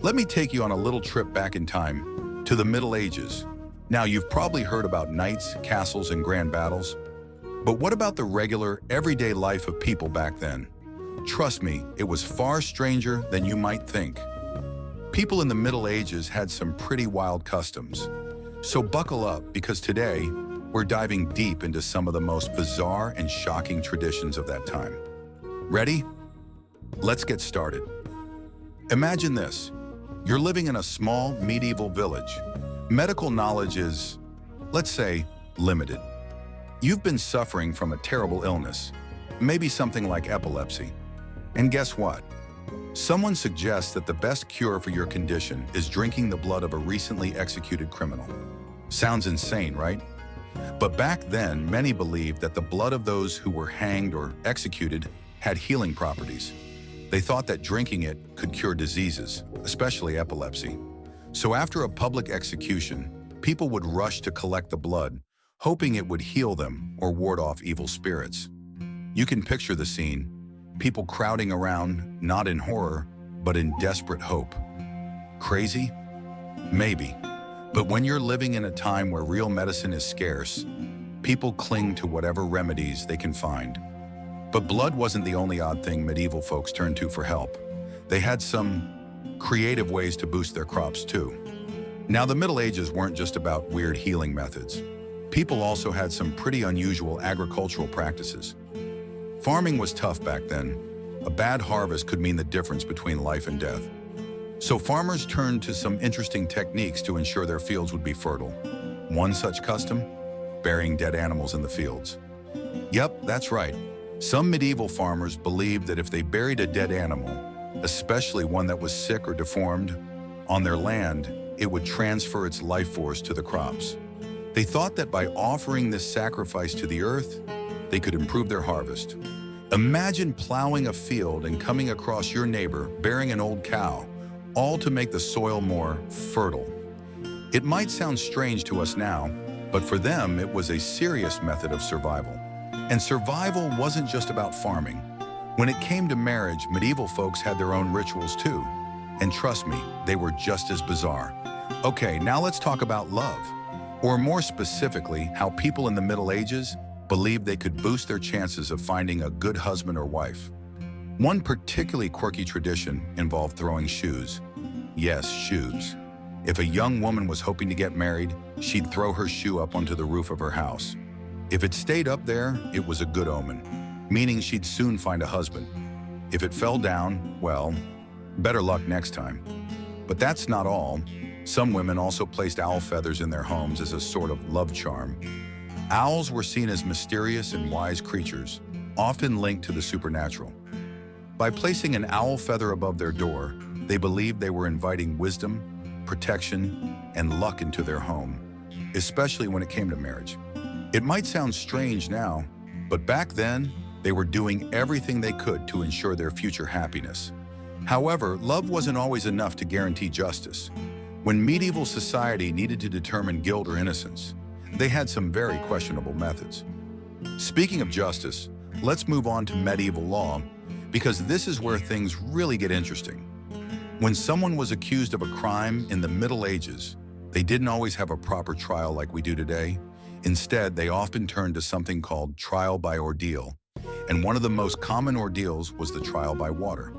Let me take you on a little trip back in time to the Middle Ages. Now, you've probably heard about knights, castles, and grand battles. But what about the regular, everyday life of people back then? Trust me, it was far stranger than you might think. People in the Middle Ages had some pretty wild customs. So buckle up, because today, we're diving deep into some of the most bizarre and shocking traditions of that time. Ready? Let's get started. Imagine this. You're living in a small medieval village. Medical knowledge is, let's say, limited. You've been suffering from a terrible illness, maybe something like epilepsy. And guess what? Someone suggests that the best cure for your condition is drinking the blood of a recently executed criminal. Sounds insane, right? But back then, many believed that the blood of those who were hanged or executed had healing properties. They thought that drinking it could cure diseases, especially epilepsy. So after a public execution, people would rush to collect the blood, hoping it would heal them or ward off evil spirits. You can picture the scene, people crowding around, not in horror, but in desperate hope. Crazy? Maybe. But when you're living in a time where real medicine is scarce, people cling to whatever remedies they can find. But blood wasn't the only odd thing medieval folks turned to for help. They had some creative ways to boost their crops too. Now, the Middle Ages weren't just about weird healing methods. People also had some pretty unusual agricultural practices. Farming was tough back then. A bad harvest could mean the difference between life and death. So farmers turned to some interesting techniques to ensure their fields would be fertile. One such custom? Burying dead animals in the fields. Yep, that's right. Some medieval farmers believed that if they buried a dead animal, especially one that was sick or deformed, on their land, it would transfer its life force to the crops. They thought that by offering this sacrifice to the earth, they could improve their harvest. Imagine plowing a field and coming across your neighbor bearing an old cow, all to make the soil more fertile. It might sound strange to us now, but for them, it was a serious method of survival. And survival wasn't just about farming. When it came to marriage, medieval folks had their own rituals too. And trust me, they were just as bizarre. Okay, now let's talk about love. Or more specifically, how people in the Middle Ages believed they could boost their chances of finding a good husband or wife. One particularly quirky tradition involved throwing shoes. Yes, shoes. If a young woman was hoping to get married, she'd throw her shoe up onto the roof of her house. If it stayed up there, it was a good omen, meaning she'd soon find a husband. If it fell down, well, better luck next time. But that's not all. Some women also placed owl feathers in their homes as a sort of love charm. Owls were seen as mysterious and wise creatures, often linked to the supernatural. By placing an owl feather above their door, they believed they were inviting wisdom, protection, and luck into their home, especially when it came to marriage. It might sound strange now, but back then, they were doing everything they could to ensure their future happiness. However, love wasn't always enough to guarantee justice. When medieval society needed to determine guilt or innocence, they had some very questionable methods. Speaking of justice, let's move on to medieval law, because this is where things really get interesting. When someone was accused of a crime in the Middle Ages, they didn't always have a proper trial like we do today. Instead, they often turned to something called trial by ordeal, and one of the most common ordeals was the trial by water.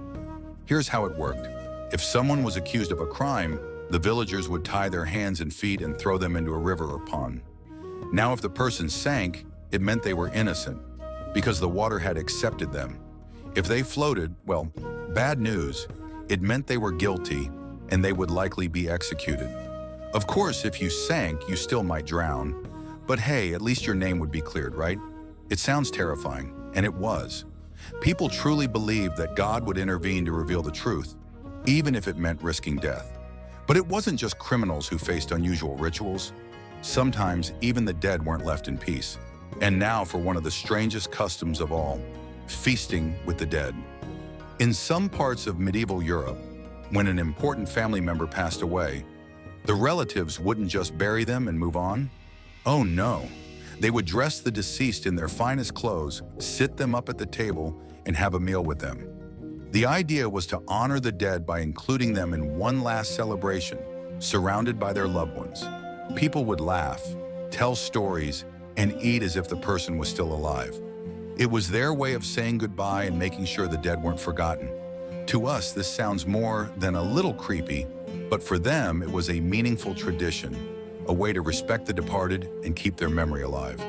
Here's how it worked. If someone was accused of a crime, the villagers would tie their hands and feet and throw them into a river or pond. Now, if the person sank, it meant they were innocent, because the water had accepted them. If they floated, well, bad news, it meant they were guilty and they would likely be executed. Of course, if you sank, you still might drown. But hey, at least your name would be cleared, right? It sounds terrifying, and it was. People truly believed that God would intervene to reveal the truth, even if it meant risking death. But it wasn't just criminals who faced unusual rituals. Sometimes even the dead weren't left in peace. And now for one of the strangest customs of all, feasting with the dead. In some parts of medieval Europe, when an important family member passed away, the relatives wouldn't just bury them and move on. Oh no, they would dress the deceased in their finest clothes, sit them up at the table, and have a meal with them. The idea was to honor the dead by including them in one last celebration, surrounded by their loved ones. People would laugh, tell stories, and eat as if the person was still alive. It was their way of saying goodbye and making sure the dead weren't forgotten. To us, this sounds more than a little creepy, but for them, it was a meaningful tradition, a way to respect the departed and keep their memory alive.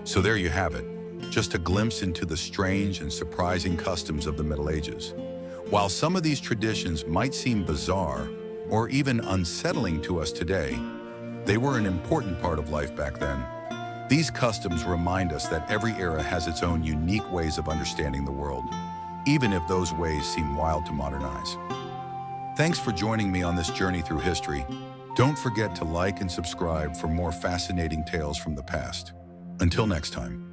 So there you have it, just a glimpse into the strange and surprising customs of the Middle Ages. While some of these traditions might seem bizarre or even unsettling to us today, they were an important part of life back then. These customs remind us that every era has its own unique ways of understanding the world, even if those ways seem wild to modernize. Thanks for joining me on this journey through history. Don't forget to like and subscribe for more fascinating tales from the past. Until next time.